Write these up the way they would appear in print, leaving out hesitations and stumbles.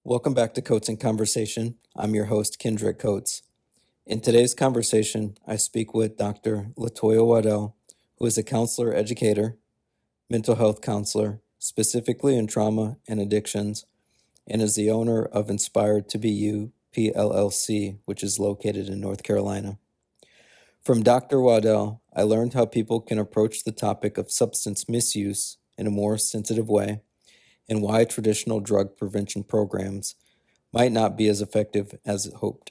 Welcome back to Coates in Conversation. I'm your host, Kendrick Coates. In today's conversation, I speak with Dr. Latoya Waddell, who is a counselor educator, mental health counselor, specifically in trauma and addictions, and is the owner of Inspired to Be You PLLC, which is located in North Carolina. From Dr. Waddell, I learned how people can approach the topic of substance misuse in a more sensitive way and why traditional drug prevention programs might not be as effective as hoped.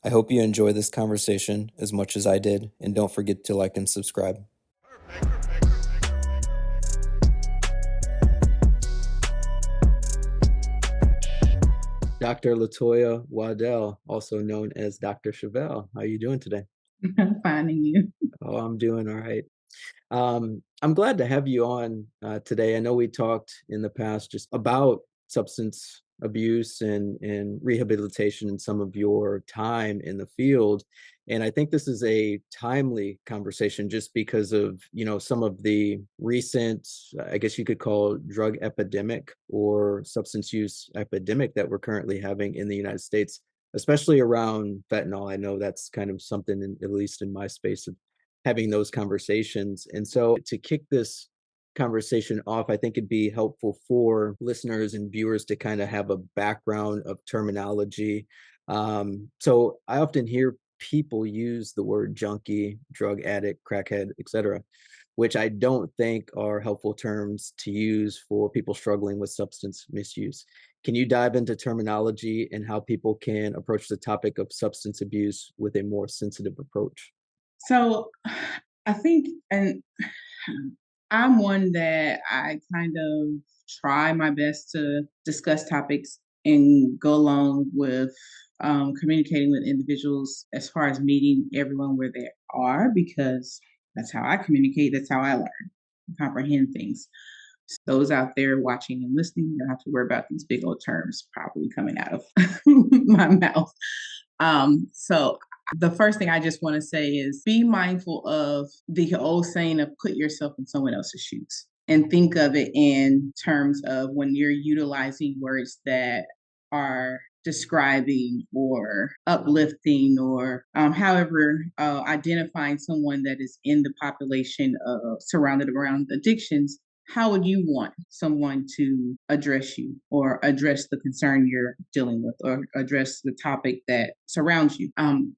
I hope you enjoy this conversation as much as I did, and don't forget to like and subscribe. Dr. Latoya Waddell, also known as Dr. Chevelle. How are you doing today? I'm finding you. Oh, I'm doing all right. I'm glad to have you on today. I know we talked in the past just about substance abuse and rehabilitation and some of your time in the field. And I think this is a timely conversation just because of, some of the recent, I guess you could call drug epidemic or substance use epidemic that we're currently having in the United States, especially around fentanyl. I know that's kind of something, at least in my space, of having those conversations. And so to kick this conversation off, I think it'd be helpful for listeners and viewers to kind of have a background of terminology. So I often hear people use the word junkie, drug addict, crackhead, etc., which I don't think are helpful terms to use for people struggling with substance misuse. Can you dive into terminology and how people can approach the topic of substance abuse with a more sensitive approach? So I think, and I'm one that I kind of try my best to discuss topics and go along with communicating with individuals as far as meeting everyone where they are, because that's how I communicate, that's how I learn, comprehend things. Those out there watching and listening, you don't have to worry about these big old terms probably coming out of my mouth. So the first thing I just want to say is be mindful of the old saying of put yourself in someone else's shoes and think of it in terms of when you're utilizing words that are describing or uplifting or however identifying someone that is in the population of surrounded around addictions. How would you want someone to address you or address the concern you're dealing with or address the topic that surrounds you?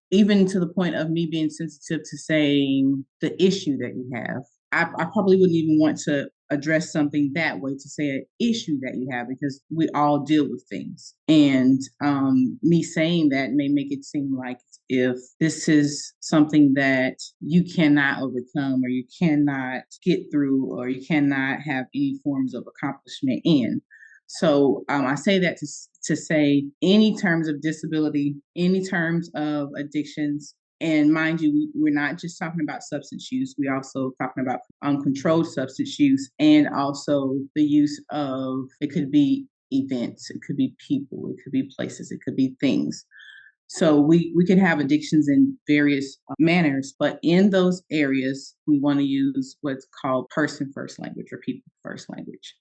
Even to the point of me being sensitive to saying the issue that you have. I probably wouldn't even want to address something that way to say an issue that you have because we all deal with things. And me saying that may make it seem like if this is something that you cannot overcome or you cannot get through or you cannot have any forms of accomplishment in. So I say that to say any terms of disability, any terms of addictions, and mind you, we're not just talking about substance use. We're also talking about uncontrolled substance use and also the use of, it could be events, it could be people, it could be places, it could be things. So we can have addictions in various manners, but in those areas, we want to use what's called person first language or people first language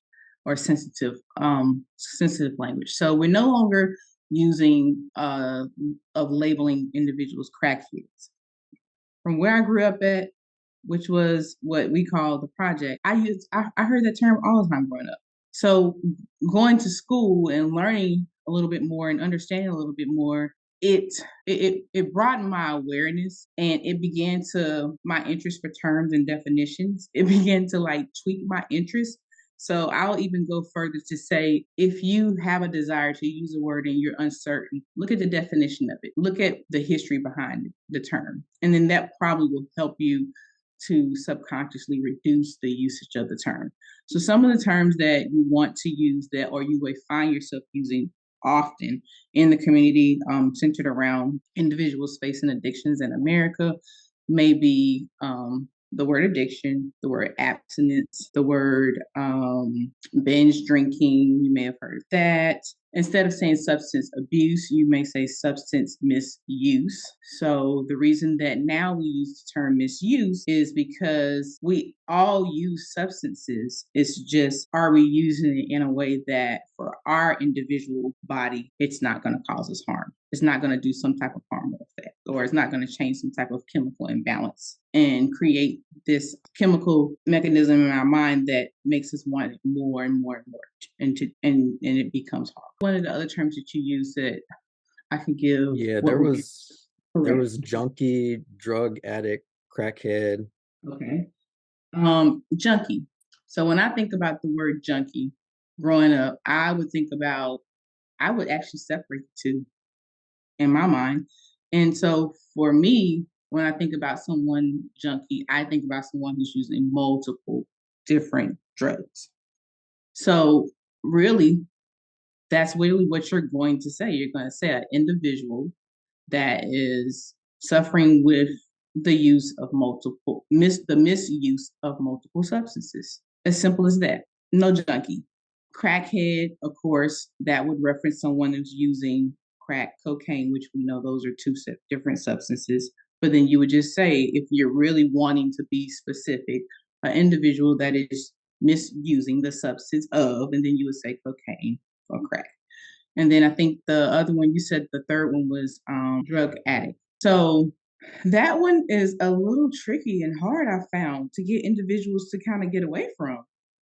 or sensitive language. So we're no longer using of labeling individuals crackheads. From where I grew up at, which was what we call the project, I heard that term all the time growing up. So going to school and learning a little bit more and understanding a little bit more, it broadened my awareness and it began to my interest for terms and definitions. It began to like tweak my interest. So I'll even go further to say if you have a desire to use a word and you're uncertain, look at the definition of it. Look at the history behind the term. And then that probably will help you to subconsciously reduce the usage of the term. So some of the terms that you want to use that or you will find yourself using often in the community centered around individuals facing addictions in America may be the word addiction, the word abstinence, the word binge drinking. You may have heard that. Instead of saying substance abuse, you may say substance misuse. So, the reason that now we use the term misuse is because we all use substances. It's just, are we using it in a way that for our individual body, it's not going to cause us harm? It's not going to do some type of harmful effect, or it's not going to change some type of chemical imbalance and create this chemical mechanism in our mind that makes us want it more and more and more, and it becomes hard. One of the other terms that you use that I can give Yeah, what would be there correct. was junkie, drug addict, crackhead. Okay. Junkie. So when I think about the word junkie, growing up, I would actually separate the two in my mind. And so for me, when I think about someone junkie, I think about someone who's using multiple different drugs. So really, that's really what you're going to say. You're going to say an individual that is suffering with the misuse of multiple substances. As simple as that. No junkie. Crackhead, of course, that would reference someone who's using crack cocaine, which we know those are different substances. But then you would just say, if you're really wanting to be specific, an individual that is misusing the substance of, and then you would say cocaine or crack. And then I think the other one you said the third one was drug addict. So that one is a little tricky and hard, I found, to get individuals to kind of get away from.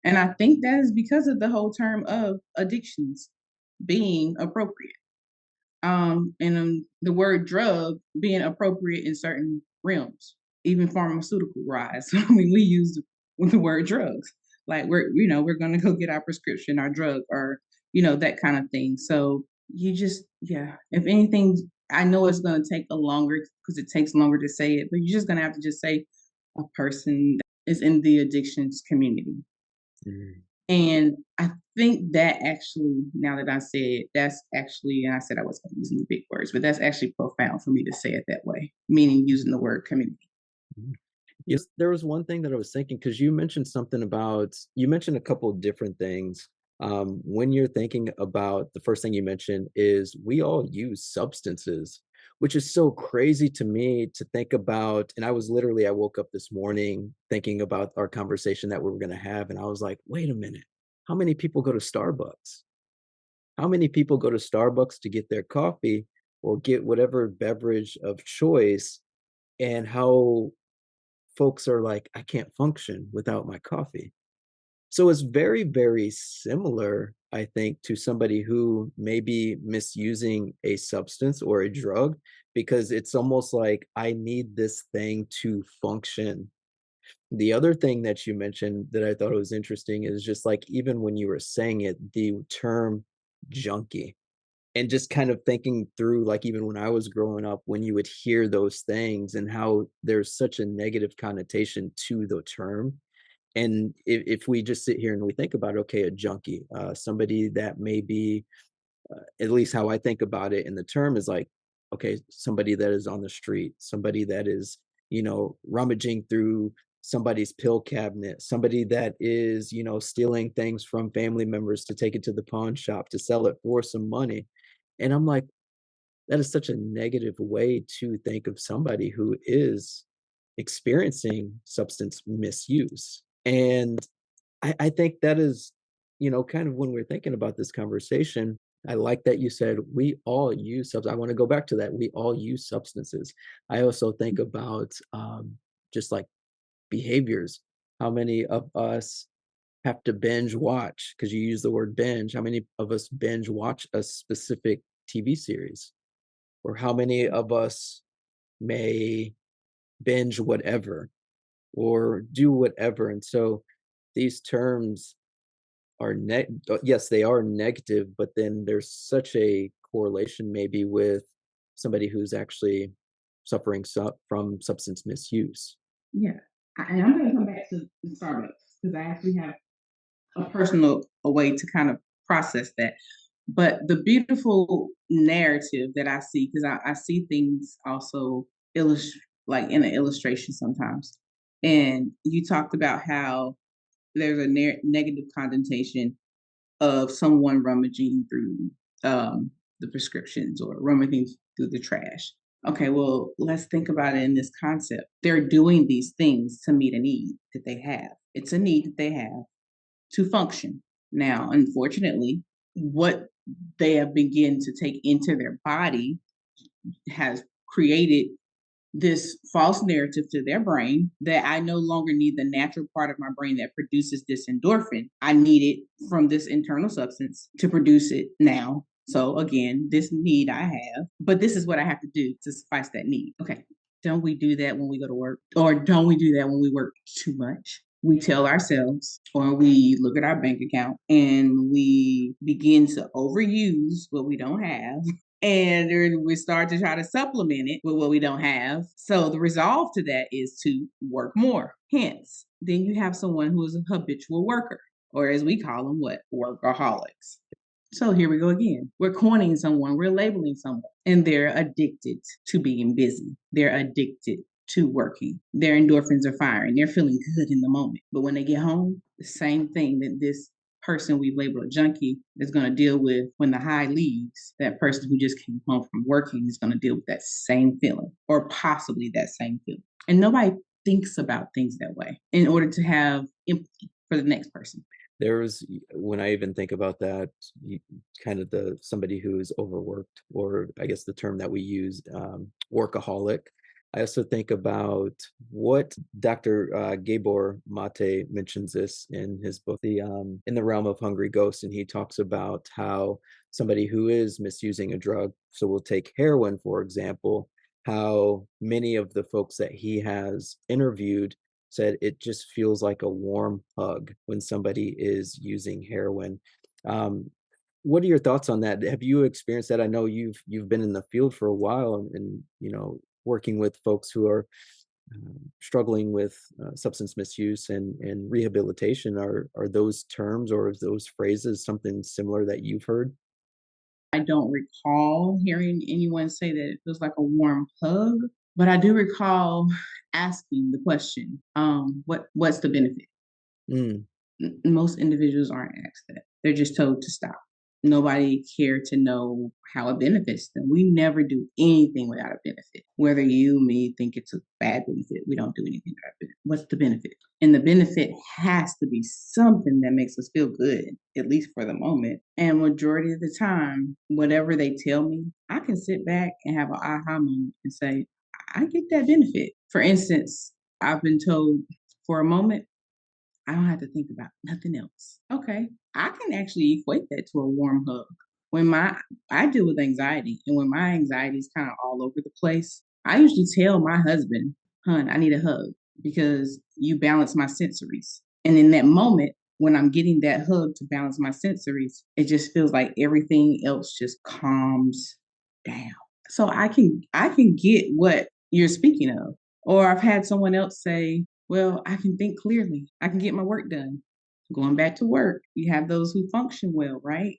And I think that is because of the whole term of addictions being appropriate. And the word drug being appropriate in certain realms, even pharmaceutical rise. I mean, we use the word drugs, like we're gonna go get our prescription, our drug, or that kind of thing. So you just, yeah. If anything, I know it's gonna take a longer because it takes longer to say it, but you're just gonna have to just say a person that is in the addictions community. Mm. And I think that actually, now that I say it, that's actually, and I said I wasn't using the big words, but that's actually profound for me to say it that way, meaning using the word community. Mhm. Yes, there was one thing that I was thinking because you mentioned something about you mentioned a couple of different things. When you're thinking about the first thing you mentioned is we all use substances, which is so crazy to me to think about. And I woke up this morning thinking about our conversation that we were going to have, and I was like, wait a minute, how many people go to Starbucks? How many people go to Starbucks to get their coffee or get whatever beverage of choice? And how folks are like, "I can't function without my coffee." So it's very, very similar, I think, to somebody who may be misusing a substance or a drug because it's almost like, "I need this thing to function." The other thing that you mentioned that I thought was interesting is just like even when you were saying it, the term junkie. And just kind of thinking through, like, even when I was growing up, when you would hear those things and how there's such a negative connotation to the term. And if we just sit here and we think about, okay, a junkie, somebody that may be, at least how I think about it in the term is like, okay, somebody that is on the street, somebody that is, rummaging through somebody's pill cabinet, somebody that is, stealing things from family members to take it to the pawn shop to sell it for some money. And I'm like, that is such a negative way to think of somebody who is experiencing substance misuse. And I think that is, kind of when we're thinking about this conversation, I like that you said we all use I want to go back to that. We all use substances. I also think about just like behaviors. How many of us have to binge watch? Because you use the word binge. How many of us binge watch a specific TV series? Or how many of us may binge whatever or do whatever. And so these terms are yes, they are negative, but then there's such a correlation maybe with somebody who's actually suffering from substance misuse. Yeah. And I'm going to come back to the Starbucks because I actually have a way to kind of process that. But the beautiful narrative that I see, because I see things also illustrate like in an illustration sometimes. And you talked about how there's a negative connotation of someone rummaging through the prescriptions or rummaging through the trash. Okay, well, let's think about it in this concept. They're doing these things to meet a need that they have. It's a need that they have to function. Now, unfortunately, what they have begun to take into their body has created this false narrative to their brain that I no longer need the natural part of my brain that produces this endorphin. I need it from this internal substance to produce it now. So again, this need I have, but this is what I have to do to suffice that need. Okay. Don't we do that when we go to work? Or don't we do that when we work too much? We tell ourselves, or we look at our bank account and we begin to overuse what we don't have and then we start to try to supplement it with what we don't have. So the resolve to that is to work more. Hence, then you have someone who is a habitual worker, or as we call them, what? Workaholics. So here we go again. We're coining someone, we're labeling someone, and they're addicted to being busy. They're addicted to working. Their endorphins are firing. They're feeling good in the moment. But when they get home, the same thing that this person we've labeled a junkie is going to deal with when the high leaves, that person who just came home from working is going to deal with that same feeling or possibly that same feeling. And nobody thinks about things that way in order to have empathy for the next person. There's when I even think about that, you, kind of the somebody who is overworked, or I guess the term that we use, workaholic. I also think about what Dr. Gabor Mate mentions this in his book, the In the Realm of Hungry Ghosts, and he talks about how somebody who is misusing a drug, so we'll take heroin for example, how many of the folks that he has interviewed said it just feels like a warm hug when somebody is using heroin. Um, what are your thoughts on that? Have you experienced that? I know you've been in the field for a while and working with folks who are struggling with substance misuse and rehabilitation. Are those terms or those phrases something similar that you've heard? I don't recall hearing anyone say that it feels like a warm hug, but I do recall asking the question, what's the benefit? Mm, Most individuals aren't asked that. They're just told to stop. Nobody cared to know how it benefits them. We never do anything without a benefit. Whether you, me, think it's a bad benefit, we don't do anything without a benefit. What's the benefit? And the benefit has to be something that makes us feel good, at least for the moment. And majority of the time, whatever they tell me, I can sit back and have an aha moment and say, I get that benefit. For instance, I've been told for a moment, I don't have to think about nothing else. Okay. I can actually equate that to a warm hug. When my I deal with anxiety, and when my anxiety is kind of all over the place, I usually tell my husband, "Hun, I need a hug because you balance my sensories." And in that moment, when I'm getting that hug to balance my sensories, it just feels like everything else just calms down. So I can get what you're speaking of. Or I've had someone else say, well, I can think clearly. I can get my work done. Going back to work, you have those who function well, right?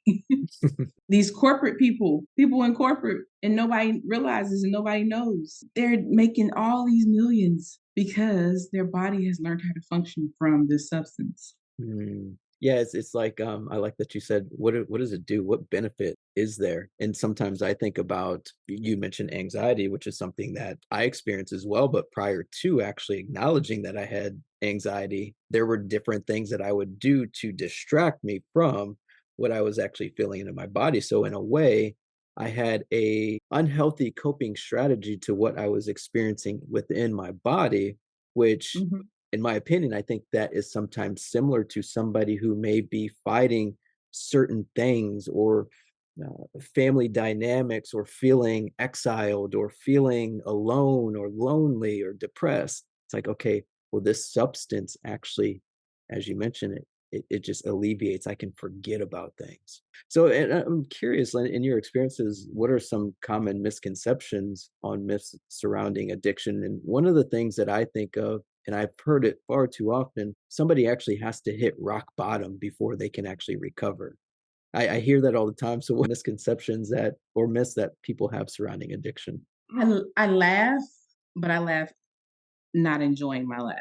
These corporate people in corporate, and nobody realizes and nobody knows. They're making all these millions because their body has learned how to function from this substance. mm. Yeah, it's like I like that you said, what does it do? What benefit is there? And sometimes I think about you mentioned anxiety, which is something that I experience as well. But prior to actually acknowledging that I had anxiety, there were different things that I would do to distract me from what I was actually feeling in my body. So in a way, I had a unhealthy coping strategy to what I was experiencing within my body, which Mhm. in my opinion, I think that is sometimes similar to somebody who may be fighting certain things or family dynamics or feeling exiled or feeling alone or lonely or depressed. It's like, okay, well, this substance actually, as you mentioned, it just alleviates. I can forget about things. So, and I'm curious, in your experiences, what are some common misconceptions on myths surrounding addiction? And one of the things that I think of, and I've heard it far too often, somebody actually has to hit rock bottom before they can actually recover. I hear that all the time. So what misconceptions that or myths that people have surrounding addiction? I laugh, but I laugh not enjoying my laugh.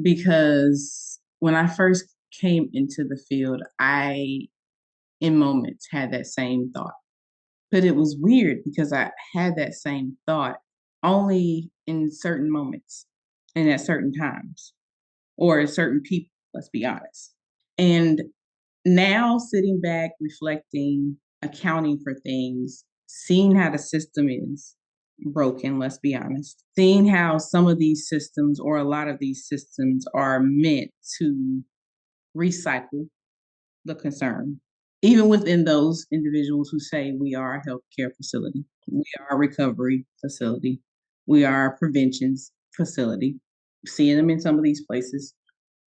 Because when I first came into the field, I, in moments, had that same thought. But it was weird because I had that same thought only in certain moments and at certain times or certain people, let's be honest. And now sitting back, reflecting, accounting for things, seeing how the system is broken, let's be honest, seeing how some of these systems or a lot of these systems are meant to recycle the concern, even within those individuals who say we are a healthcare facility, we are a recovery facility, we are a preventions facility, seeing them in some of these places.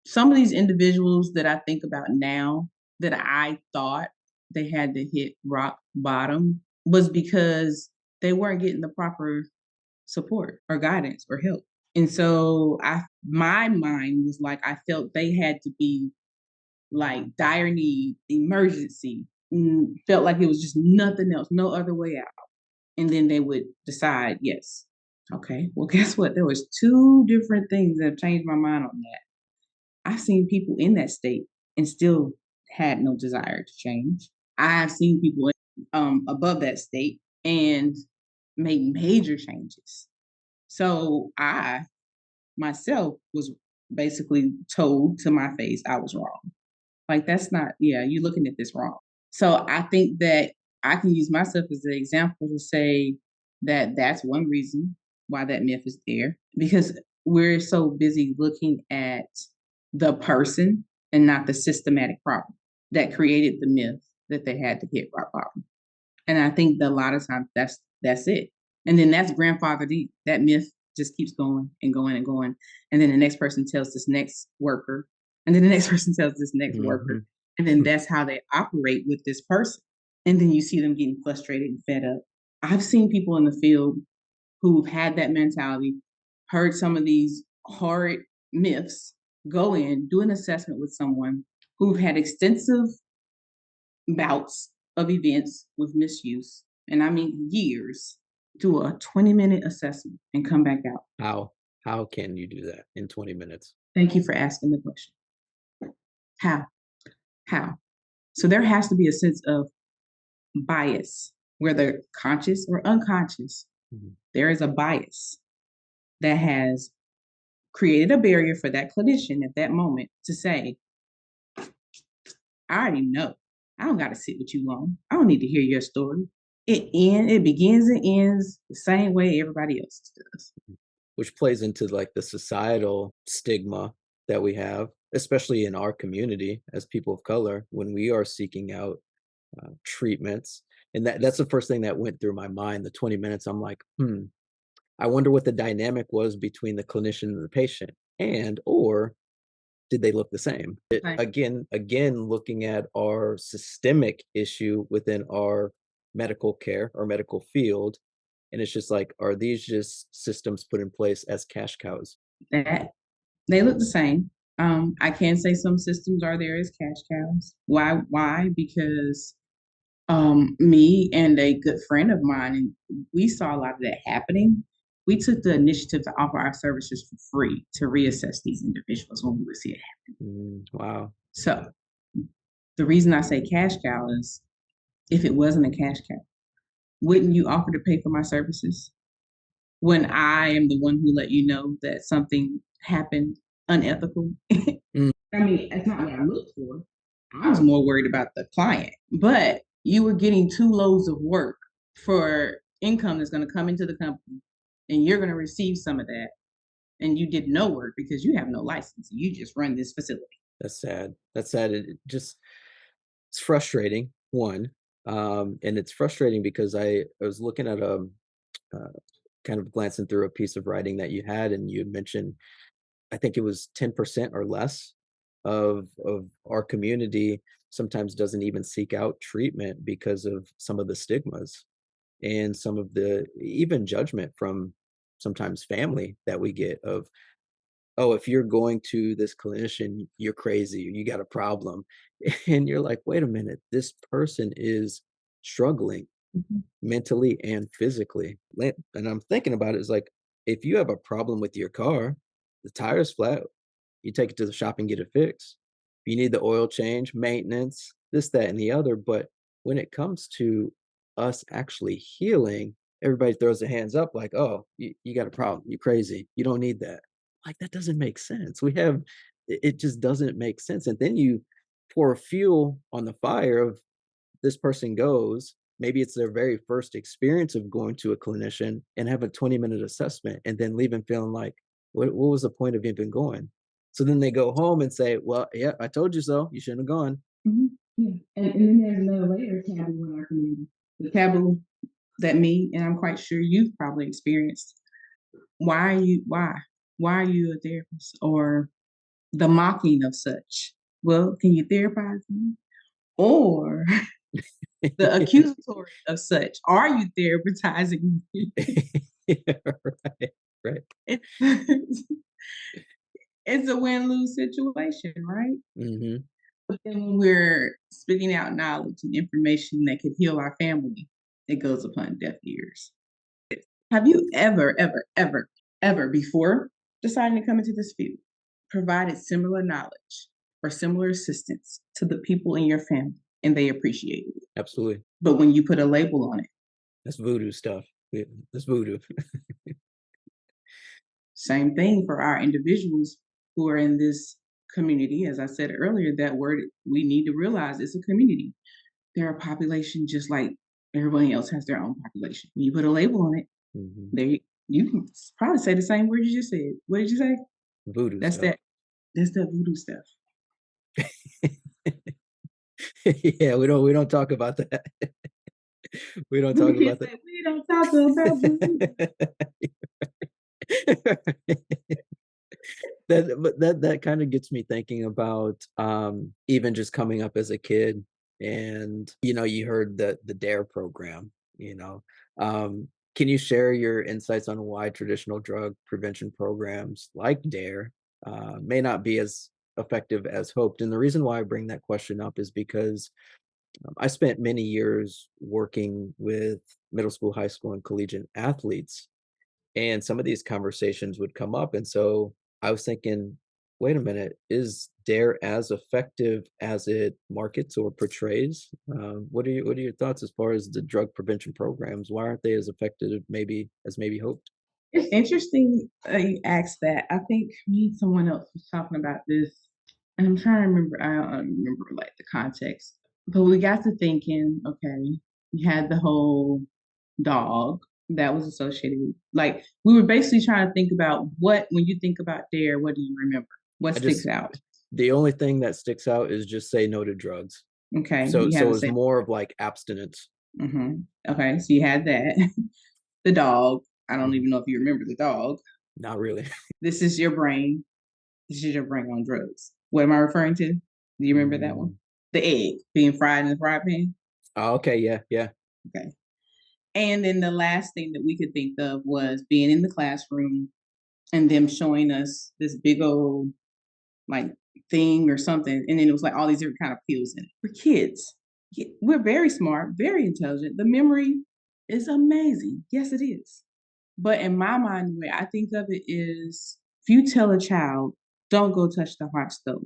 Some of these individuals that I think about now that I thought they had to hit rock bottom was because they weren't getting the proper support or guidance or help. And so my mind was like, I felt they had to be like dire need, emergency, felt like it was just nothing else, no other way out. And then they would decide, yes. Okay, well, guess what? There was two different things that have changed my mind on that. I've seen people in that state and still had no desire to change. I've seen people above that state and made major changes. So I myself was basically told to my face I was wrong. Like, that's not, yeah, you're looking at this wrong. So I think that I can use myself as an example to say that that's one reason why that myth is there, because we're so busy looking at the person and not the systematic problem that created the myth that they had to hit rock bottom. And I think that a lot of times that's it. And then that's grandfathered in. That myth just keeps going and going and going. And then the next person tells this next worker, and then the next person tells this next worker. Mhm. And then that's how they operate with this person. And then you see them getting frustrated and fed up. I've seen people in the field who've had that mentality, heard some of these horrid myths, go in, do an assessment with someone who've had extensive bouts of events with misuse, and I mean years, do a 20-minute assessment and come back out. How how can you do that in 20 minutes? Thank you for asking the question. How? How? So there has to be a sense of bias, whether conscious or unconscious. Mhm. There is a bias that has created a barrier for that clinician at that moment to say, I already know. I don't got to sit with you long. I don't need to hear your story. It begins and ends the same way everybody else does. Which plays into, like, the societal stigma that we have, especially in our community as people of color when we are seeking out, treatments, and that's the first thing that went through my mind, the 20 minutes, I'm like, "Hmm, I wonder what the dynamic was between the clinician and the patient, and or did they look the same?" Like Again, looking at our systemic issue within our medical care, our medical field, and it's just like, are these just systems put in place as cash cows? that, they look the same. I can say some systems are there as cash cows. Why? Why? Because me and a good friend of mine, and we saw a lot of that happening. We took the initiative to offer our services for free to reassess these individuals when we would see it. Wow. So the reason I say cash cow is if it wasn't a cash cow, wouldn't you offer to pay for my services when I am the one who let you know that something happened unethical? Mm, I mean, that's not what I looked for. I was more worried about the client, but you were getting two loads of work for income that's going to come into the company, and you're going to receive some of that. And you did no work because you have no license. You just run this facility. that's sad. That's sad. It just it's frustrating, one, and it's frustrating because I was looking at, uh, kind of glancing through a piece of writing that you had, and you had mentioned, I think it was 10% or less of our community sometimes doesn't even seek out treatment because of some of the stigmas and some of the even judgment from sometimes family that we get of, oh, if you're going to this clinician, you're crazy, you got a problem. And you're like, wait a minute, this person is struggling Mhm. mentally and physically. And I'm thinking about it, it's like, if you have a problem with your car, the tire's flat. you take it to the shop and get it fixed. You need the oil change, maintenance, this, that, and the other. But when it comes to us actually healing, everybody throws their hands up like, oh, you got a problem. You're crazy. You don't need that. Like, that doesn't make sense. It just doesn't make sense. And then you pour fuel on the fire of this person goes, maybe it's their very first experience of going to a clinician and have a 20-minute assessment and then leaving feeling like, what was the point of even going? So then they go home and say, well, yeah, I told you so. You shouldn't have gone. Mhm. Yeah. And then there's another layer of taboo in our community. The taboo that me and I'm quite sure you've probably experienced. Why are you why? Why are you a therapist? Or the mocking of such. Well, can you therapize me? Or the accusatory of such. Are you therapizing me? Yeah, right, right. It's, it's a win-lose situation, right? Hmm. But then when we're spitting out knowledge and information that could heal our family, it goes upon deaf ears. Have you ever, ever, ever, ever before deciding to come into this field provided similar knowledge or similar assistance to the people in your family and they appreciated it? Absolutely. But when you put a label on it, That's voodoo stuff. Yeah, that's voodoo. same thing for our individuals who are in this community. As I said earlier, that word we need to realize it's a community. They're a population just like everybody else has their own population. When you put a label on it, Hmm. there you can probably say the same word you just said. What did you say? Voodoo That's stuff. that. That's that voodoo stuff. Yeah, we don't talk about that. We don't We talk can about say we don't talk about voodoo. that. But that kind of gets me thinking about even just coming up as a kid, and you heard the dare program. you know can you share your insights on why traditional drug prevention programs like dare may not be as effective as hoped? And the reason why I bring that question up is because I spent many years working with middle school, high school, and collegiate athletes, and some of these conversations would come up. And so I was thinking, wait a minute, is dare as effective as it markets or portrays? What are your thoughts as far as the drug prevention programs? Why aren't they as effective maybe hoped? It's interesting you asked that. I think me and someone else was talking about this, and I'm trying to remember. I don't remember like the context, but we got to thinking. Okay, you had the whole dog that was associated with. Like we were basically trying to think about what when you think about dare, what do you remember? What I sticks just out? The only thing that sticks out is just say no to drugs. Okay, So you have so the it's same. more of like abstinence. Okay, so you had that. The dog. I don't Mhm. even know if you remember the dog. Not really. This is your brain. This is your brain on drugs. What am I referring to? Do you remember that one? Mm. The egg being fried in the fry pan. Oh, okay, yeah, yeah. Okay. And then the last thing that we could think of was being in the classroom and them showing us this big old like thing or something. And then it was like all these different kind of pills in it. We're kids. We're very smart, very intelligent. The memory is amazing. Yes, it is. But in my mind, the way I think of it is if you tell a child, don't go touch the hot stove,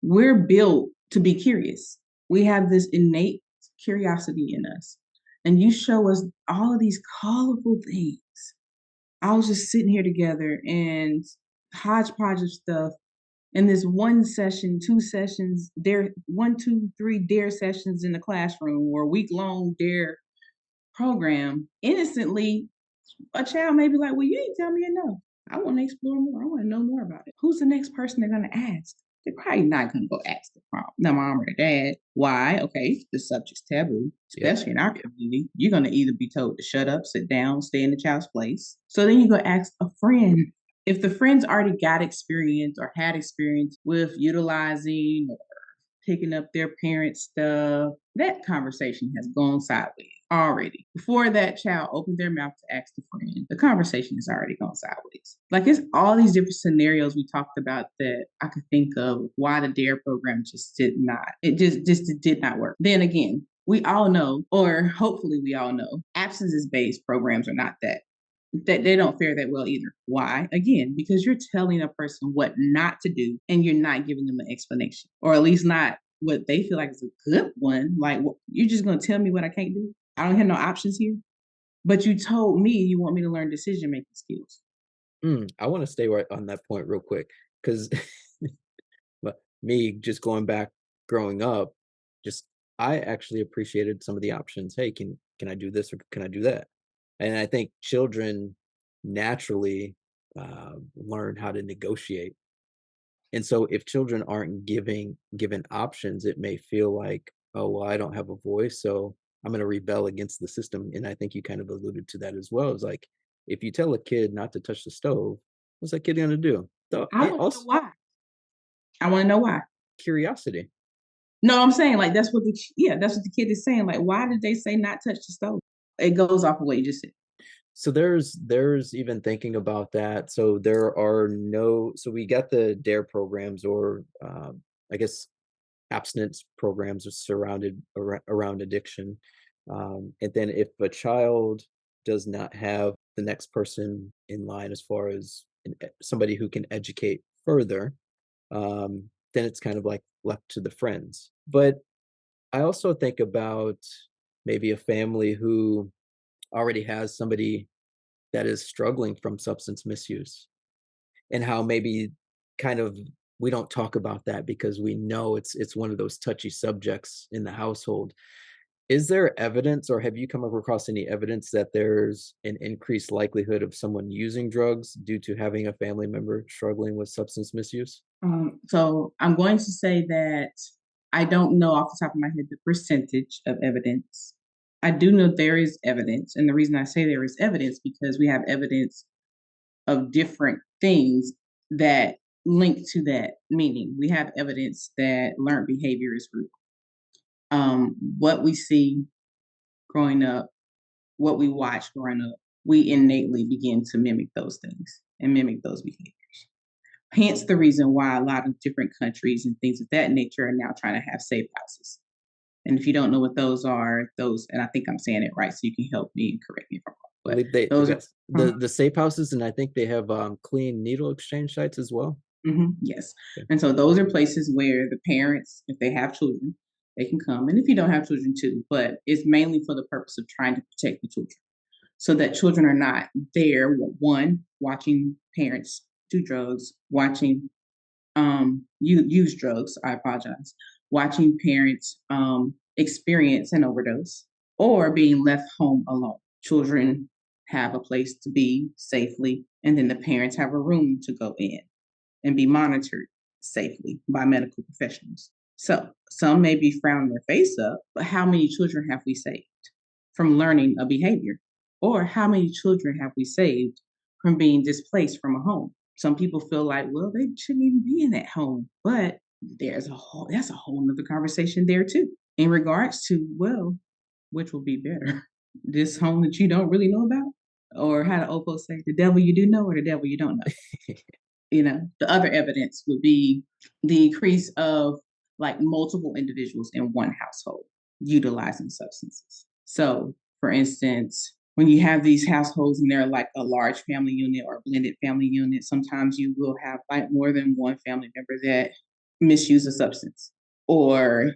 we're built to be curious. We have this innate curiosity in us. And you show us all of these colorful things. I was just sitting here together and hodgepodge of stuff in this one session, two sessions, dare one, two, three dare sessions in the classroom or a week-long dare program. Innocently, a child may be like, well, you ain't tell me enough. I want to explore more. I want to know more about it. Who's the next person they're going to ask? They're probably not going to go ask the mom or the dad. Why? Okay, the subject's taboo, Yep. especially in our community. You're going to either be told to shut up, sit down, stay in the child's place. So then you go ask a friend. If the friend's already got experience or had experience with utilizing picking up their parents' stuff. That conversation has gone sideways already. Before that child opened their mouth to ask the friend, the conversation has already gone sideways. Like it's all these different scenarios we talked about that I could think of why the DARE program just did not. It just did not work. Then again, we all know, or hopefully we all know, absence based programs are not that. They don't fare that well either. Why? Again, because you're telling a person what not to do and you're not giving them an explanation, or at least not what they feel like is a good one. Like, you're just going to tell me what I can't do? I don't have no options here. But you told me you want me to learn decision making skills. I wanna stay right on that point real quick, 'cause but me just going back growing up, just I actually appreciated some of the options. "Hey, can I do this or can I do that?" And I think children naturally, learn how to negotiate. And so if children aren't given options, it may feel like, "Oh, well, I don't have a voice, so I'm gonna rebel against the system." And I think you kind of alluded to that as well. It's like, if you tell a kid not to touch the stove, what's that kid gonna do? The I and want to know also why. I want to know why. curiosity. No, I'm saying like that's what yeah, that's what the kid is saying. Like, why did they say not touch the stove? It goes off of what you just said. So there's even thinking about that. So there are no so we got the DARE programs or, I guess abstinence programs are surrounded around addiction. And then if a child does not have the next person in line as far as somebody who can educate further, then it's kind of like left to the friends. But I also think about maybe a family who already has somebody that is struggling from substance misuse and how maybe kind of we don't talk about that because we know it's one of those touchy subjects in the household. Is there evidence or have you come across any evidence that there's an increased likelihood of someone using drugs due to having a family member struggling with substance misuse? So I'm going to say that I don't know off the top of my head the percentage of evidence. I do know there is evidence, and the reason I say there is evidence because we have evidence of different things that link to that meaning. We have evidence that learned behavior is real. What we see growing up, what we watch growing up, we innately begin to mimic those things and mimic those behaviors. Hence the reason why a lot of different countries and things of that nature are now trying to have safe houses. And if you don't know what those are, those, and I think I'm saying it right, so you can help me and correct me if I'm wrong. I But believe they those are, yes, the safe houses, and I think they have, clean needle exchange sites as well. yes. Okay. And so those are places where the parents, if they have children, they can come. And if you don't have children too, but it's mainly for the purpose of trying to protect the children so that children are not there, one, watching parents do drugs, watching you use drugs, I apologize, watching parents experience an overdose or being left home alone. Children have a place to be safely, and then the parents have a room to go in and be monitored safely by medical professionals. So some may be frowning their face up, but how many children have we saved from learning a behavior? Or how many children have we saved from being displaced from a home? Some people feel like, well, they shouldn't even be in that home. But that's a whole nother conversation there too. In regards to, well, which will be better? This home that you don't really know about? Or how the old folks say, the devil you do know or the devil you don't know? The other evidence would be the increase of like multiple individuals in one household utilizing substances. So, for instance, when you have these households and they're like a large family unit or a blended family unit, sometimes you will have like more than one family member that misuse a substance. Or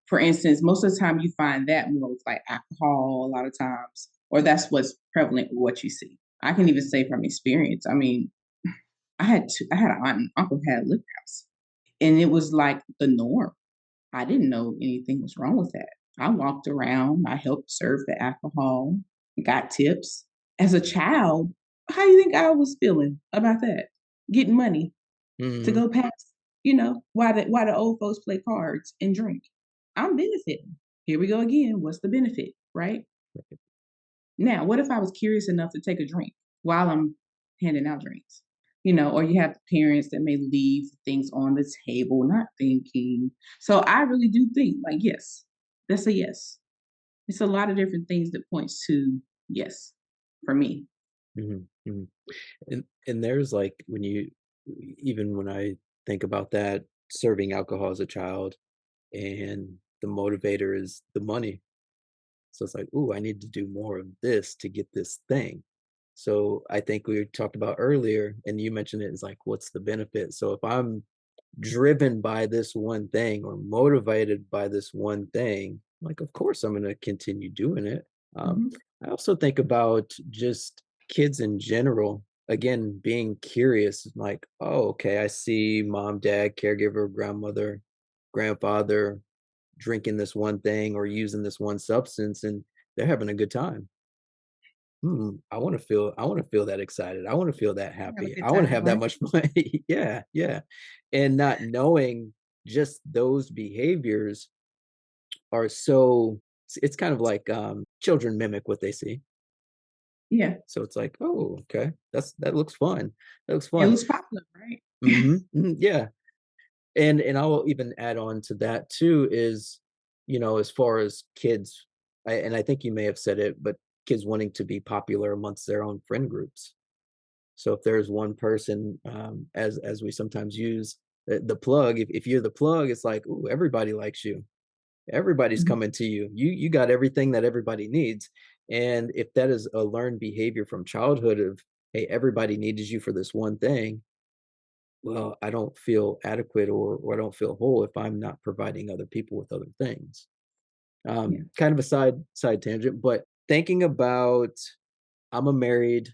for instance, most of the time you find that more with like alcohol a lot of times, or that's what's prevalent with what you see. I can even say from experience. I mean, I had an aunt and uncle who had a liquor house, and it was like the norm. I didn't know anything was wrong with that. I walked around, I helped serve the alcohol, got tips. As a child, how do you think I was feeling about that? Getting money to Mhm. go past, why the old folks play cards and drink. I'm benefiting. Here we go again. What's the benefit, right? Now, what if I was curious enough to take a drink while I'm handing out drinks? Or you have parents that may leave things on the table, not thinking. So I really do think, like, yes, that's a yes. It's a lot of different things that points to yes for me. Mhm, mhm. And there's, like, when you even when I think about that, serving alcohol as a child, and the motivator is the money. So it's like, "Ooh, I need to do more of this to get this thing." So I think we talked about earlier, and you mentioned it is like, what's the benefit? So if I'm driven by this one thing or motivated by this one thing, like, of course, I'm going to continue doing it. Um, Mhm. I also think about just kids in general. Again, being curious, like, oh, okay, I see mom, dad, caregiver, grandmother, grandfather drinking this one thing or using this one substance, and they're having a good time. I wanna feel that excited. I wanna feel that Have a happy. good I wanna time, have that right? much fun. Yeah, yeah. And not knowing just those behaviors are so it's kind of like, children mimic what they see. Yeah. So it's like, "Oh, okay. That looks fun. That looks It fun." was popular, right? Mhm, mhm, yeah. And I will even add on to that too is, as far as kids, and I think you may have said it, but kids wanting to be popular amongst their own friend groups. So if there's one person, as we sometimes use the plug, if you're the plug, it's like, ooh, everybody likes you. Everybody's Mhm. coming to you. You got everything that everybody needs. And if that is a learned behavior from childhood of, hey, everybody needs you for this one thing, well, I don't feel adequate or I don't feel whole if I'm not providing other people with other things. Yeah. Kind of a side tangent, but thinking about I'm a married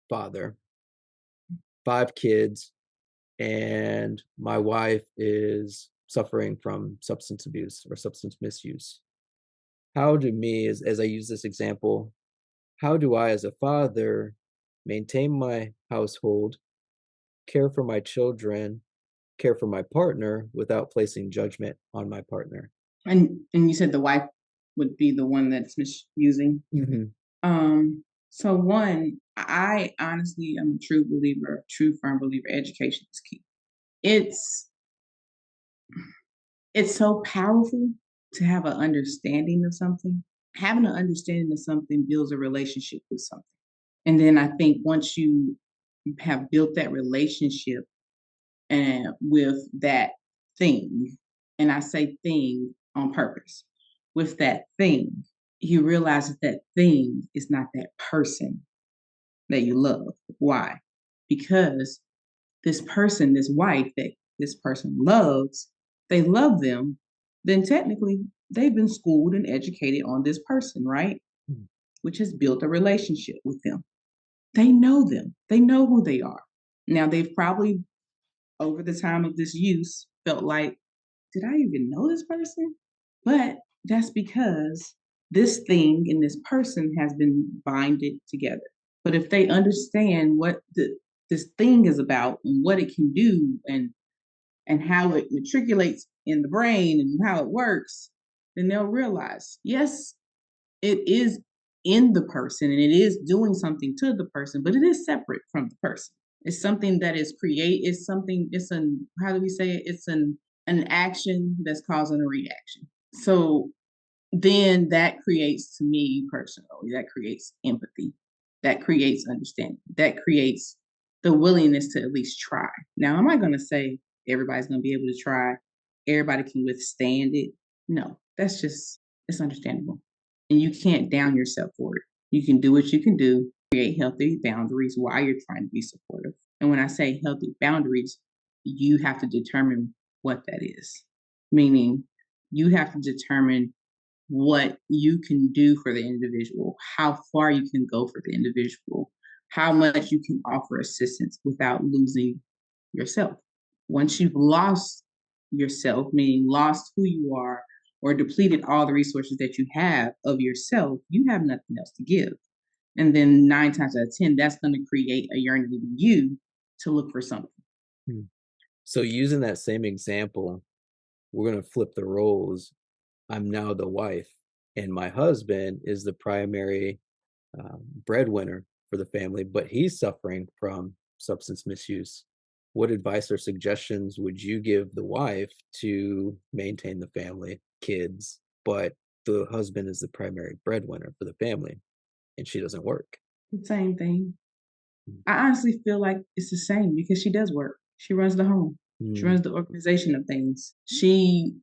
father, 5 kids, and my wife is suffering from substance abuse or substance misuse. How do me, as I use this example, how do I, as a father, maintain my household, care for my children, care for my partner without placing judgment on my partner? And you said the wife would be the one that's misusing. Hmm. So one, I honestly am a true believer, true firm believer, education is key. It's it's so powerful to have an understanding of something. Having an understanding of something builds a relationship with something. And then I think once you have built that relationship and with that thing, and I say thing on purpose, with that thing, you realize that that thing is not that person that you love. Why? Because this person, this wife that this person loves, they love them, then technically they've been schooled and educated on this person, right? Which has built a relationship with them. They know them, they know who they are. Now, they've probably, over the time of this use, felt like, did I even know this person? But that's because this thing and this person has been binded together. But if they understand what this thing is about and what it can do and how it matriculates in the brain and how it works, then they'll realize, yes, it is in the person and it is doing something to the person, but it is separate from the person. It's something that is it's something, it's an, how do we say it? It's an action that's causing a reaction. So then that creates, to me personally, that creates empathy, that creates understanding, that creates the willingness to at least try. Now, am I going to say everybody's going to be able to try? Everybody can withstand it? No, that's just, it's understandable. And you can't down yourself for it. You can do what you can do, create healthy boundaries while you're trying to be supportive. And when I say healthy boundaries, you have to determine what that is, meaning you have to determine what you can do for the individual, how far you can go for the individual, how much you can offer assistance without losing yourself. Once you've lost yourself, meaning lost who you are or depleted all the resources that you have of yourself, you have nothing else to give. And then 9 times out of 10, that's going to create a yearning in you to look for something. Hmm. So using that same example, we're gonna flip the roles. I'm now the wife, and my husband is the primary breadwinner for the family, but he's suffering from substance misuse. What advice or suggestions would you give the wife to maintain the family, kids, but the husband is the primary breadwinner for the family and she doesn't work? The same thing. I honestly feel like it's the same because she does work. She runs the home. She Mm, runs the organization of things. She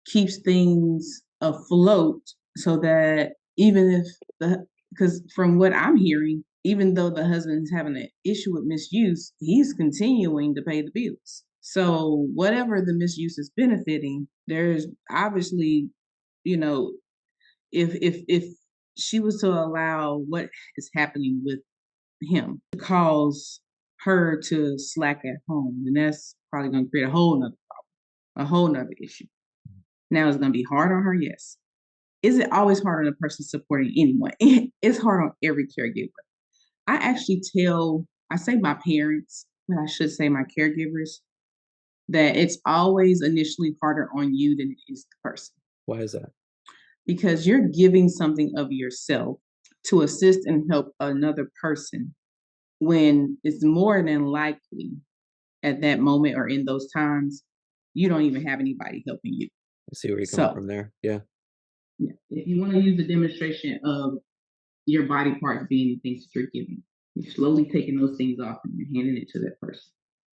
keeps things afloat so that even if the because from what I'm hearing, even though the husband's having an issue with misuse, he's continuing to pay the bills. So whatever the misuse is benefiting, there's obviously, you know, if she was to allow what is happening with him to cause her to slack at home, then that's probably going to create a whole nother issue. Now it's going to be hard on her, yes. Is it always hard on a person supporting anyone? It's hard on every caregiver. I actually I say my parents, but I should say my caregivers, that it's always initially harder on you than it is the person Why is that? because you're giving something of yourself to assist and help another person when it's more than likely at that moment or in those times, you don't even have anybody helping you. I see where you're coming So, from there. Yeah. yeah, if you want to use the demonstration of your body parts being the things that you're giving, you're slowly taking those things off and you're handing it to that person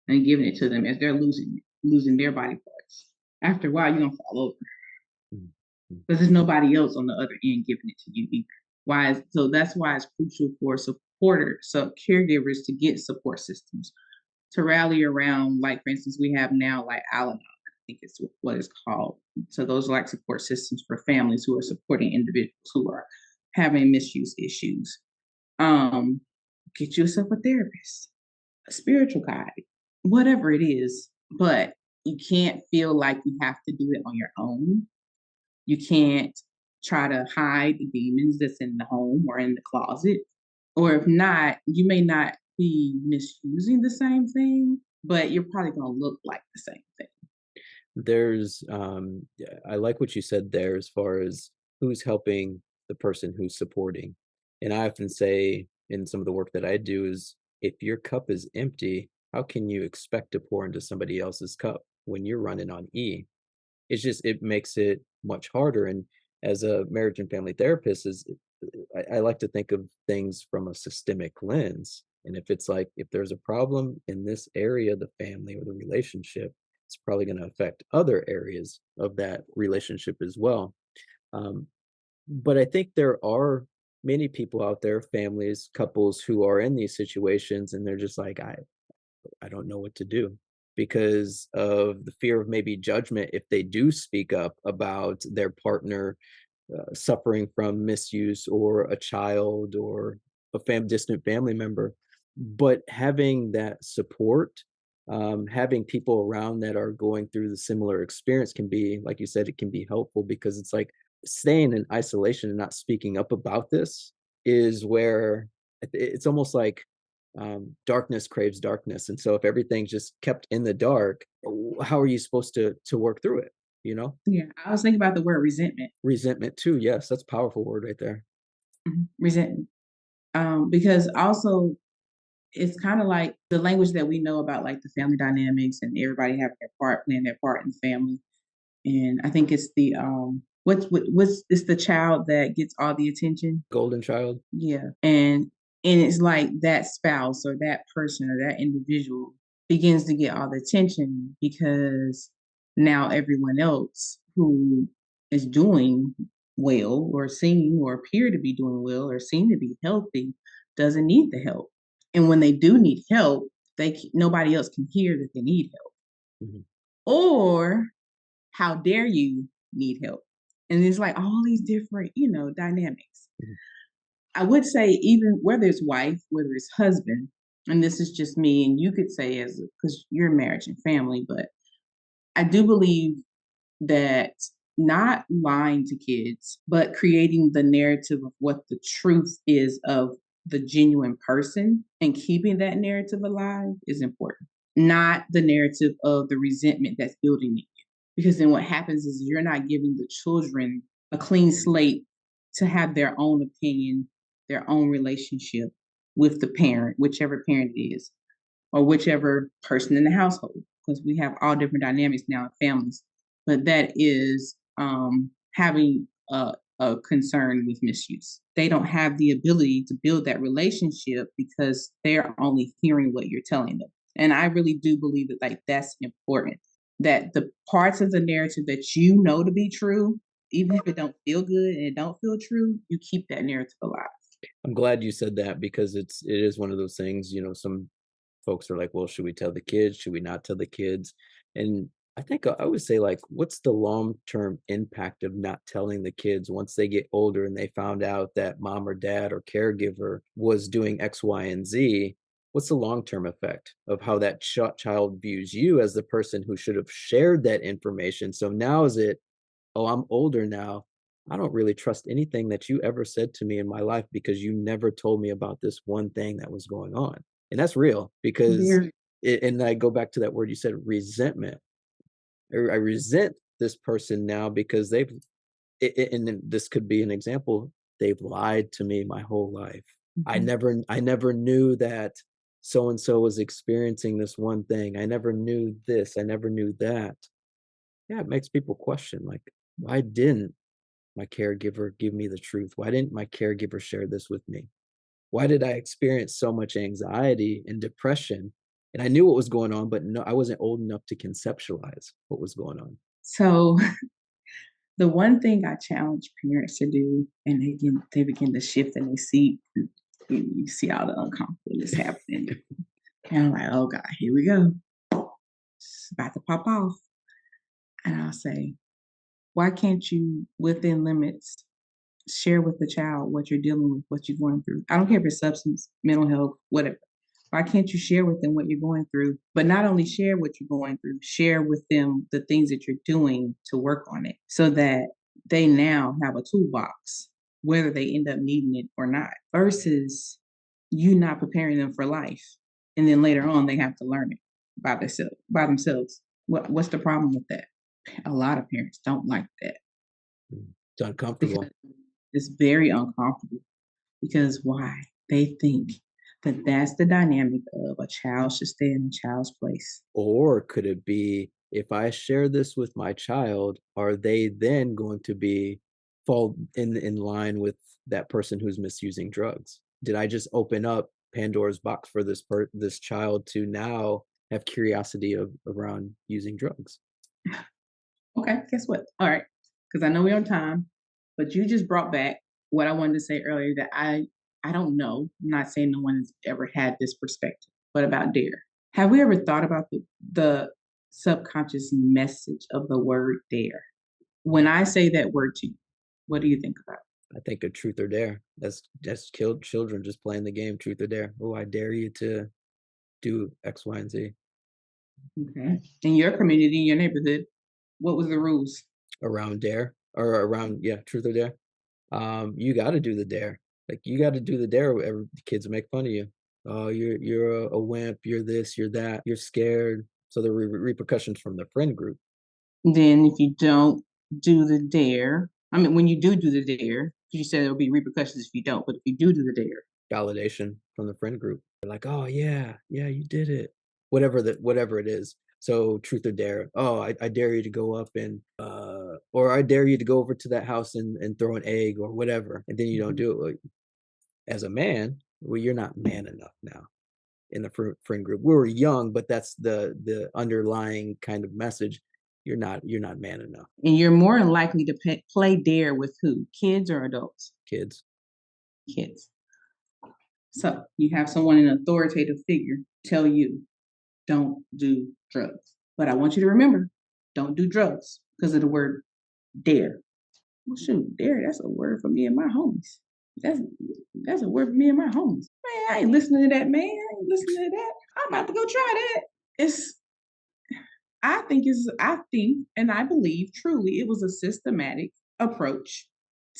and giving it to them as they're losing their body parts. After a while, you're gonna fall over Mhm. Mhm. because there's nobody else on the other end giving it to you either. So that's why it's crucial for supporters, so caregivers to get support systems to rally around. Like for instance, we have now like Al-Anon, I think it's what it's called. So those are like support systems for families who are supporting individuals who are having misuse issues. Um, get yourself a therapist, a spiritual guide, whatever it is, but you can't feel like you have to do it on your own. You can't try to hide the demons that's in the home or in the closet. Or if not, you may not be misusing the same thing, but you're probably going to look like the same thing. Yeah, I like what you said there as far as who's helping the person who's supporting. And I often say in some of the work that I do is if your cup is empty, how can you expect to pour into somebody else's cup when you're running on E? It makes it much harder. And as a marriage and family therapist, I like to think of things from a systemic lens. And if it's like if there's a problem in this area of the family or the relationship, it's probably going to affect other areas of that relationship as well. Um, but I think there are many people out there, families, couples who are in these situations, and they're just like, I don't know what to do because of the fear of maybe judgment if they do speak up about their partner suffering from misuse or a child or a distant family member. But having that support, having people around that are going through the similar experience can be, like you said, it can be helpful because it's like staying in isolation and not speaking up about this is where it's almost like darkness craves darkness. And so if everything's just kept in the dark, how are you supposed to work through it? You know? Yeah, I was thinking about the word resentment. Resentment too, yes, that's a powerful word right there. Resentment. Because also it's kind of like the language that we know about like the family dynamics and everybody having their part, playing their part in the family. And I think it's the what's it's the child that gets all the attention. Golden child. Yeah. And it's like that spouse or that person or that individual begins to get all the attention because now everyone else who is doing well or seem or appear to be doing well or seem to be healthy doesn't need the help. And when they do need help, nobody else can hear that they need help. Mhm, Or how dare you need help? And it's like all these different, dynamics. mhm. I would say even whether it's wife, whether it's husband, and this is just me, and you could say as because you're marriage and family, but I do believe that not lying to kids, but creating the narrative of what the truth is of the genuine person and keeping that narrative alive is important. Not the narrative of the resentment that's building in you. Because then what happens is you're not giving the children a clean slate to have their own opinion, their own relationship with the parent, whichever parent it is, or whichever person in the household, because we have all different dynamics now in families. But that is having a concern with misuse. They don't have the ability to build that relationship because they're only hearing what you're telling them. And I really do believe that like that's important. That the parts of the narrative that you know to be true, even if it don't feel good and it don't feel true, you keep that narrative alive. I'm glad you said that because it is one of those things, some folks are like, "Well, should we tell the kids? Should we not tell the kids?" And I think I would say like, what's the long-term impact of not telling the kids once they get older and they found out that mom or dad or caregiver was doing X, Y, and Z? What's the long-term effect of how that child views you as the person who should have shared that information? So now is it, oh, I'm older now. I don't really trust anything that you ever said to me in my life because you never told me about this one thing that was going on. And that's real because Very. and I go back to that word you said, resentment. I resent this person now because and then this could be an example. They've lied to me my whole life. Mhm. I never knew that so and so was experiencing this one thing. I never knew this. I never knew that. Yeah, it makes people question like, why didn't my caregiver give me the truth? Why didn't my caregiver share this with me? Why did I experience so much anxiety and depression? And I knew what was going on, but no, I wasn't old enough to conceptualize what was going on. So the one thing I challenge parents to do, and they begin to shift and they see you see all the uncomfortableness happening. And I'm like, oh God, here we go. It's about to pop off. And I'll say, why can't you, within limits, share with the child what you're dealing with, what you're going through? I don't care if it's substance, mental health, whatever. Why can't you share with them what you're going through? But not only share what you're going through, share with them the things that you're doing to work on it so that they now have a toolbox, whether they end up needing it or not, versus you not preparing them for life. And then later on, they have to learn it by themselves. What's the problem with that? A lot of parents don't like that Mm. It's because uncomfortable. it's very uncomfortable. Because why? They think that that's the dynamic of a child should stay in a child's place. Or could it be if I share this with my child, are they then going to be fall in line with that person who's misusing drugs? Did I just open up Pandora's box for this child to now have curiosity of around using drugs? Okay, guess what? All right, because I know we're on time, but you just brought back what I wanted to say earlier that I don't know. I'm not saying no one has ever had this perspective, but about dare. Have we ever thought about the subconscious message of the word dare? When I say that word to you, what do you think about? I think of truth or dare. That's killed children just playing the game truth or dare. Oh, I dare you to do X, Y, and Z Okay. In your community, in your neighborhood, what was the rules? around dare or around, yeah, truth or dare. You got to do the dare. Like you got to do the dare. The kids make fun of you. Oh, you're a wimp. You're this. You're that. You're scared. So the repercussions from the friend group, Then if you don't do the dare, I mean, when you do the dare, 'cause you said there'll be repercussions if you don't, but if you do the dare, validation from the friend group. They're like, oh yeah, yeah, you did it. Whatever it is. So truth or dare. Oh, I dare you to go up and or I dare you to go over to that house and throw an egg or whatever. And then you don't mhm, do it. Well, as a man, well, you're not man enough now in the friend group. We were young, but that's the underlying kind of message. You're not man enough, and you're more than likely to play dare with who? Kids or adults? kids. Kids. So you have someone, an authoritative figure, tell you, don't do drugs. But I want you to remember, don't do drugs because of the word dare. Well, shoot, dare, that's a word for me and my homies. That's that's a word for me and my homies. Man, I ain't listening to that, man. I ain't listening to that. I'm about to go try that. It's I think and I believe truly it was a systematic approach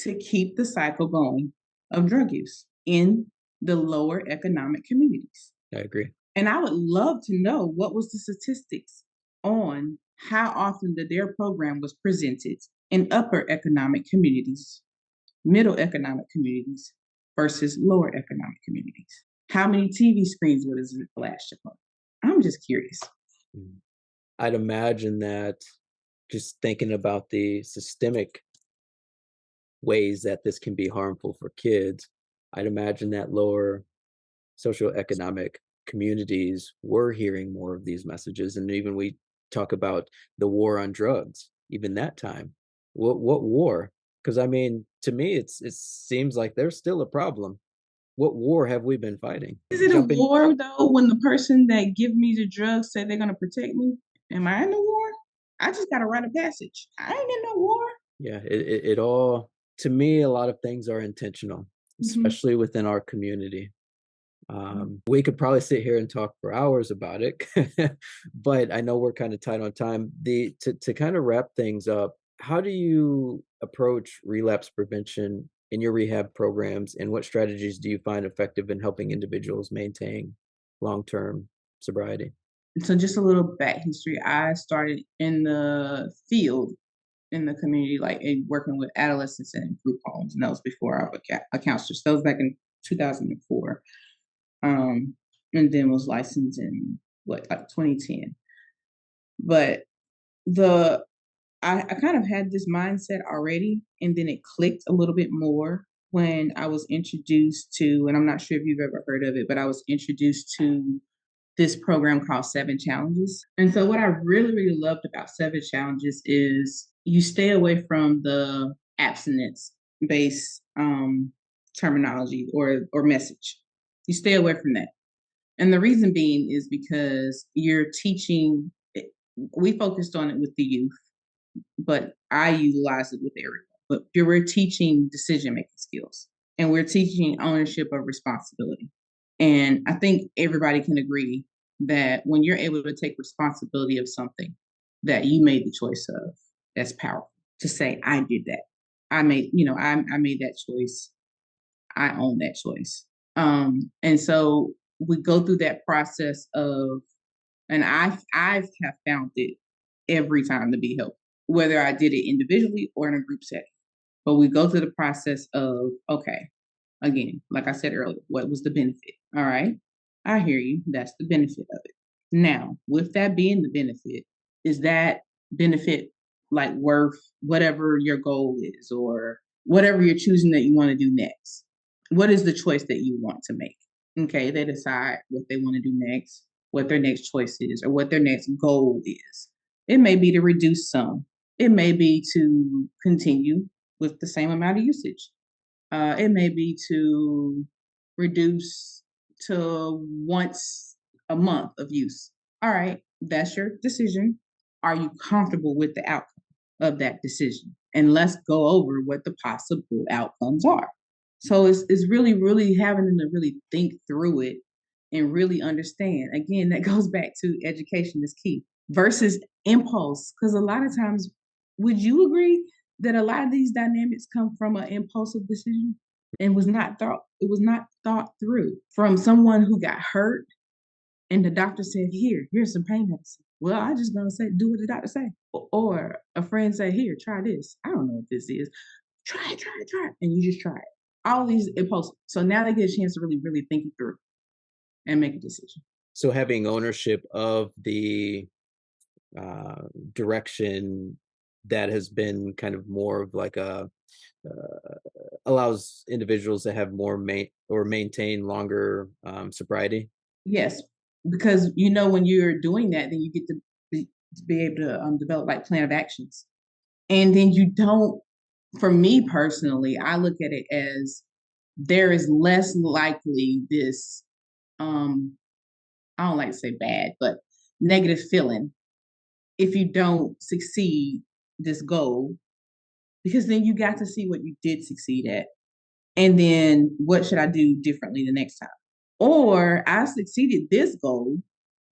to keep the cycle going of drug use in the lower economic communities. I agree. And I would love to know what was the statistics on how often the DARE program was presented in upper economic communities, middle economic communities versus lower economic communities. How many TV screens was it flashed upon? I'm just curious. Mm. I'd imagine that just thinking about the systemic ways that this can be harmful for kids, I'd imagine that lower socioeconomic communities were hearing more of these messages. And even we talk about the war on drugs, even that time. What war? Because I mean, to me, it seems like there's still a problem. What war have we been fighting? Is it a Jumping war though when the person that give me the drugs say they're gonna protect me? Am I in a war? I just got a rite of passage. I ain't in no war. Yeah, it all, to me, a lot of things are intentional, Mhm. especially within our community. We could probably sit here and talk for hours about it, but I know we're kind of tight on time. To kind of wrap things up, how do you approach relapse prevention in your rehab programs, and what strategies do you find effective in helping individuals maintain long-term sobriety? So just a little back history. I started in the field in the community, like working with adolescents and group homes, and that was before I was a counselor. So that was back in 2004, and then was licensed in what like 2010. But the I kind of had this mindset already, and then it clicked a little bit more when I was introduced to, and I'm not sure if you've ever heard of it, but I was introduced to this program called Seven Challenges. And so, what I really, really loved about Seven Challenges is you stay away from the abstinence based terminology or message. You stay away from that. And the reason being is because you're teaching, we focused on it with the youth, but I utilize it with everyone. But we're teaching decision making skills and we're teaching ownership of responsibility. And I think everybody can agree that when you're able to take responsibility of something that you made the choice of, that's powerful to say, I did that. I made that choice. I own that choice. And so we go through that process of, and I've have found it every time to be helpful, whether I did it individually or in a group setting. But we go through the process of, okay, again, like I said earlier, what was the benefit? All right, I hear you. That's the benefit of it. Now, with that being the benefit, is that benefit like worth whatever your goal is or whatever you're choosing that you want to do next? What is the choice that you want to make? Okay, they decide what they want to do next, what their next choice is, or what their next goal is. It may be to reduce some, it may be to continue with the same amount of usage, it may be to reduce to once a month of use. All right, that's your decision. Are you comfortable with the outcome of that decision? And let's go over what the possible outcomes are. So it's really, really having them to really think through it and really understand. Again, that goes back to education is key versus impulse. Because a lot of times, would you agree that a lot of these dynamics come from an impulsive decision and was not thought through from someone who got hurt and the doctor said, here's some pain medicine. Well, I just gonna say, do what the doctor say. Or a friend say, here, try this. I don't know what this is. Try it. And you just try it. All these impulsive. So now they get a chance to really, really think it through and make a decision. So having ownership of the uh, direction that has been kind of more of like a allows individuals to have more maintain longer sobriety. Yes, because when you're doing that, then you get to be able to develop like plan of actions. And then you don't, for me personally, I look at it as there is less likely this, um, I don't like to say bad, but negative feeling if you don't succeed this goal, because then you got to see what you did succeed at. And then what should I do differently the next time? Or I succeeded this goal,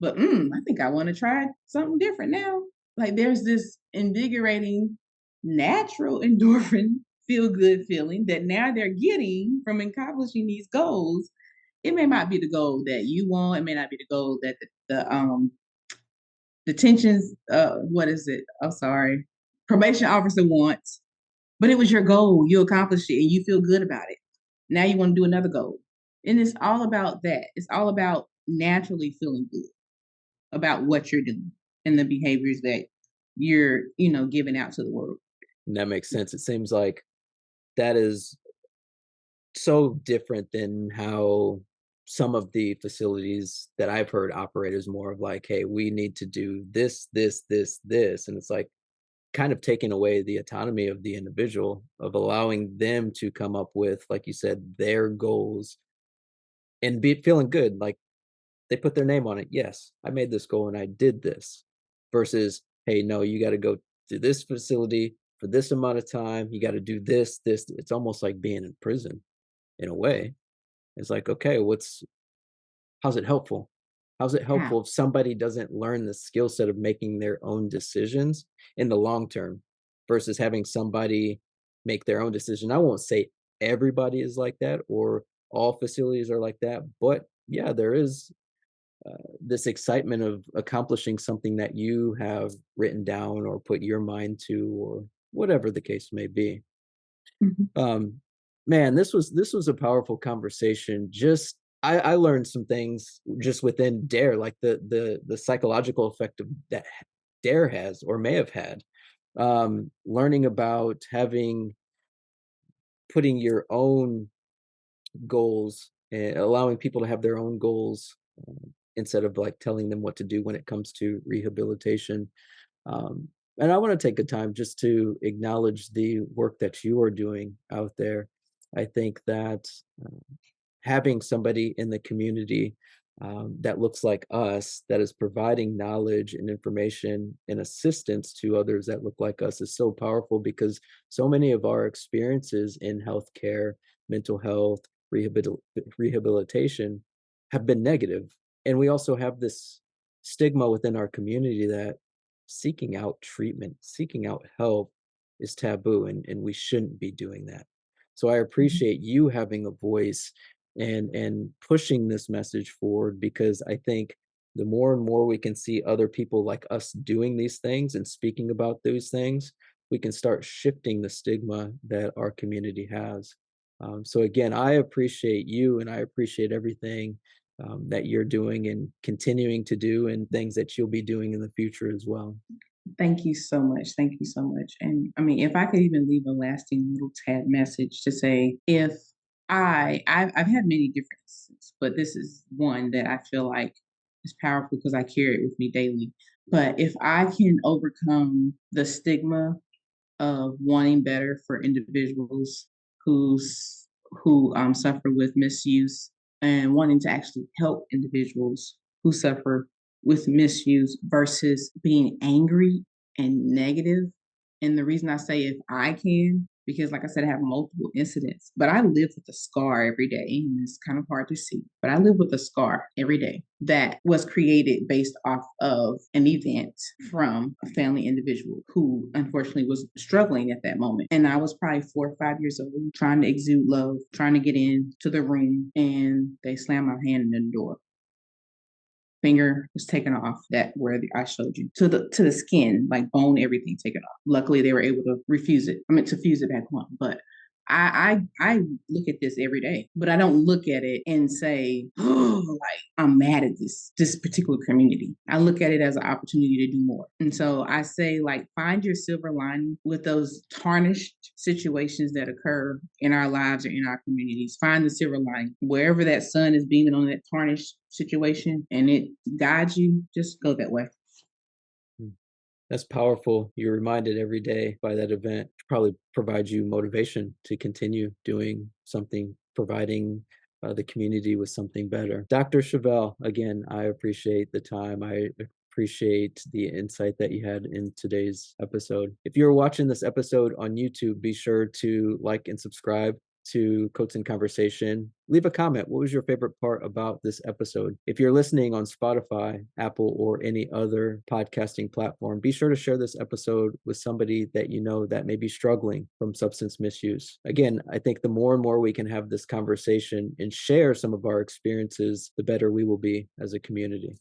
but I think I want to try something different now. Like there's this invigorating, natural endorphin feel good feeling that now they're getting from accomplishing these goals. It may not be the goal that you want. It may not be the goal that the tensions. What is it? I'm sorry, probation officer wants, but it was your goal. You accomplished it, and you feel good about it. Now you want to do another goal. And it's all about that. It's all about naturally feeling good about what you're doing and the behaviors that you're, giving out to the world. And that makes sense. It seems like that is so different than how some of the facilities that I've heard operate is more of like, hey, we need to do this. And it's like kind of taking away the autonomy of the individual, of allowing them to come up with, like you said, their goals and be feeling good, like they put their name on it. Yes, I made this goal and I did this. Versus, hey, no, you got to go to this facility for this amount of time. You got to do this, this. It's almost like being in prison in a way. It's like, okay, how's it helpful? How's it How? helpful if somebody doesn't learn the skill set of making their own decisions in the long term versus having somebody make their own decision? I won't say everybody is like that or all facilities are like that, but yeah, there is this excitement of accomplishing something that you have written down or put your mind to or whatever the case may be. Mhm. um Man, this was a powerful conversation. Just I learned some things just within dare, like the psychological effect of that dare has or may have had. Learning about having putting your own goals and allowing people to have their own goals, instead of like telling them what to do when it comes to rehabilitation. um, and I want to take a time just to acknowledge the work that you are doing out there. I think that having somebody in the community, that looks like us, that is providing knowledge and information and assistance to others that look like us is so powerful because so many of our experiences in healthcare, mental health, rehabilitation have been negative. And we also have this stigma within our community that seeking out treatment, seeking out help is taboo, and we shouldn't be doing that. So I Mhm. appreciate you having a voice and pushing this message forward because I think the more and more we can see other people like us doing these things and speaking about those things, we can start shifting the stigma that our community has. So again, I appreciate you and I appreciate everything that you're doing and continuing to do and things that you'll be doing in the future as well. Thank you so much. Thank you so much. And I mean, if I could even leave a lasting little tad message to say, if I've had many differences, but this is one that I feel like is powerful because I carry it with me daily. But if I can overcome the stigma of wanting better for individuals who suffer with misuse and wanting to actually help individuals who suffer with misuse versus being angry and negative. And the reason I say if I can, because like I said, I have multiple incidents, but I live with a scar every day. And it's kind of hard to see, but I live with a scar every day that was created based off of an event from a family individual who unfortunately was struggling at that moment. And I was probably 4 or 5 years old, trying to exude love, trying to get into the room, and they slammed my hand in the door. Finger was taken off that where I showed you to the skin, like bone, everything taken off. Luckily, they were able to refuse it. I mean, to fuse it back on. But I look at this every day, but I don't look at it and say, oh, like I'm mad at this particular community. I look at it as an opportunity to do more. And so I say, like, find your silver lining with those tarnished situations that occur in our lives or in our communities. Find the silver lining wherever that sun is beaming on that tarnished situation, and it guides you. Just go that way. Mm. That's powerful. You're reminded every day by that event. Probably provides you motivation to continue doing something, providing the community with something better. Dr. Chevelle, again, I appreciate the time. I appreciate the insight that you had in today's episode. If you're watching this episode on YouTube, be sure to like and subscribe to Coats in Conversation. Leave a comment. What was your favorite part about this episode? If you're listening on Spotify, Apple, or any other podcasting platform, be sure to share this episode with somebody that you know that may be struggling from substance misuse. Again, I think the more and more we can have this conversation and share some of our experiences, the better we will be as a community.